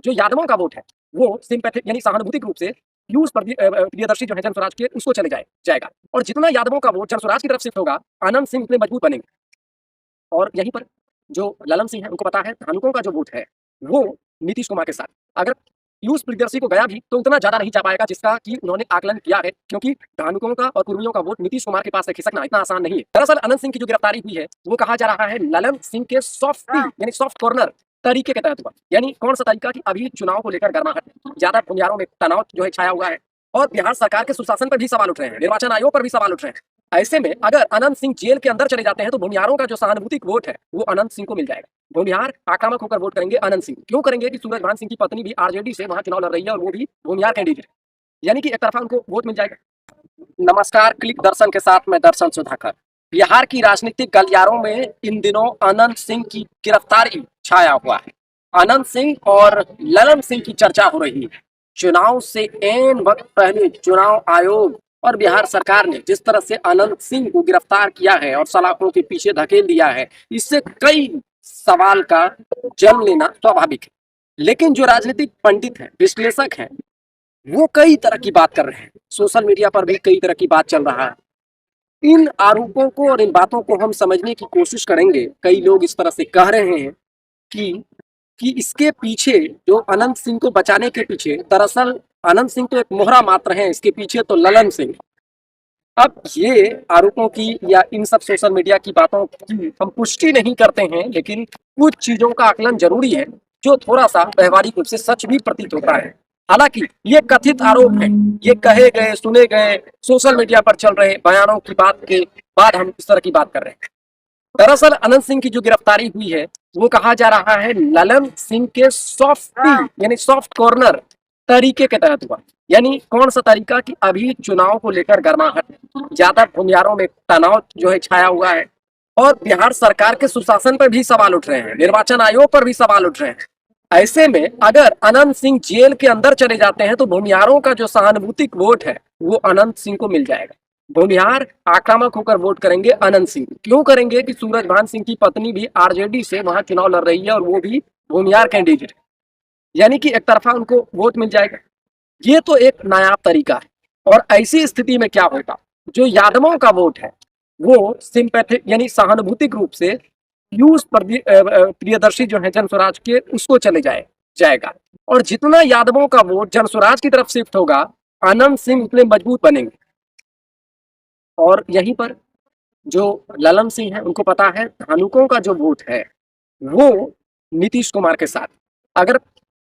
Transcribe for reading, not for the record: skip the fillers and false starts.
जो यादवों का वोट है वो सिंपैथेटिक यानी सहानुभूतिक रूप से पीयूष प्रियदर्शी जो है जनस्वराज के उसको चले जाएगा। और जितना यादवों का वोट जनस्वराज की तरफ शिफ्ट होगा, आनंद सिंह उतने मजबूत बनेंगे। और यहीं पर जो ललन सिंह है उनको पता है धानुकों का जो वोट है वो नीतीश कुमार के साथ। अगर पीयूष प्रियदर्शी को गया भी तो उतना ज्यादा नहीं जा पाएगा जिसका कि उन्होंने आकलन किया है, क्योंकि धानुकों का और कुर्मियों का वोट नीतीश कुमार के पास से खिसकना इतना आसान नहीं है। दरअसल अनंत सिंह की जो गिरफ्तारी हुई है वो कहा जा रहा है ललन सिंह के सॉफ्ट यानी सॉफ्ट कॉर्नर तरीके के तहत हुआ। यानी कौन सा तरीका कि अभी चुनाव को लेकर गर्माहट, ज्यादा भूमियारों में तनाव जो है छाया हुआ है और बिहार सरकार के सुशासन पर भी सवाल उठ रहे हैं, निर्वाचन आयोग पर भी सवाल उठ रहे हैं। ऐसे में अगर अनंत सिंह जेल के अंदर चले जाते हैं तो भूमिहारों का जो सहानुभूतिक वोट है वो अनंत सिंह को मिल जाएगा। भूमिहार आक्रामक होकर वोट करेंगे अनंत सिंह। क्यों करेंगे कि सूरजभान सिंह की पत्नी भी आरजेडी से वहां चुनाव लड़ रही है और वो भी भूमिहार कैंडिडेट, यानी कि एक तरफा उनको वोट मिल जाएगा। नमस्कार, क्लिक दर्शन के साथ मैं दर्शन सुधाकर। बिहार की राजनीतिक गलियारों में इन दिनों अनंत सिंह की गिरफ्तारी छाया हुआ है। अनंत सिंह और ललन सिंह की चर्चा हो रही है। चुनाव से एन वक्त पहले चुनाव आयोग और बिहार सरकार ने जिस तरह से अनंत सिंह को गिरफ्तार किया है और सलाखों के पीछे धकेल दिया है, इससे कई सवाल का जन्म लेना स्वाभाविक है। लेकिन जो राजनीतिक पंडित हैं, विश्लेषक हैं, वो कई तरह की बात कर रहे हैं। सोशल मीडिया पर भी कई तरह की बात चल रहा है। इन आरोपों को और इन बातों को हम समझने की कोशिश करेंगे। कई लोग इस तरह से कह रहे हैं कि इसके पीछे, जो अनंत सिंह को बचाने के पीछे, दरअसल अनंत सिंह तो एक मोहरा मात्र है, इसके पीछे तो ललन सिंह। अब ये आरोपों की या इन सब सोशल मीडिया की बातों की हम पुष्टि नहीं करते हैं, लेकिन कुछ चीजों का आकलन जरूरी है जो थोड़ा सा व्यवहारिक रूप से सच भी प्रतीत होता है। हालांकि ये कथित आरोप है, ये कहे गए, सुने गए, सोशल मीडिया पर चल रहे बयानों की बात के बाद हम इस तरह की बात कर रहे हैं। दरअसल अनंत सिंह की जो गिरफ्तारी हुई है वो कहा जा रहा है ललन सिंह के सॉफ्ट यानी सॉफ्ट कॉर्नर तरीके के तहत हुआ। यानी कौन सा तरीका कि अभी चुनाव को लेकर गर्माहट, ज्यादा भूमियारों में तनाव जो है छाया हुआ है और बिहार सरकार के सुशासन पर भी सवाल उठ रहे हैं, निर्वाचन आयोग पर भी सवाल उठ रहे हैं। ऐसे में अगर अनंत सिंह जेल के अंदर चले जाते हैं तो भूमिहारों का जो सहानुभूतिक वोट है वो अनंत सिंह को मिल जाएगा। भूमिहार आक्रामक होकर वोट करेंगे अनंत सिंह। क्यों करेंगे कि सूरजभान सिंह की पत्नी भी आरजेडी से वहां चुनाव लड़ रही है और वो भी भूमिहार कैंडिडेट, यानी कि एक तरफा उनको वोट मिल जाएगा। ये तो एक नायाब तरीका है। और ऐसी स्थिति में क्या होगा, जो यादवों का वोट है वो सिंपैथिक यानी सहानुभूतिक रूप से पीयूष प्रियदर्शी जो है जनस्वराज के उसको चले जाएगा। और जितना यादवों का वोट जनस्वराज की तरफ शिफ्ट होगा, अनंत सिंह उतने मजबूत बनेंगे। और यहीं पर जो ललन सिंह है उनको पता है धानुकों का जो वोट है वो नीतीश कुमार के साथ। अगर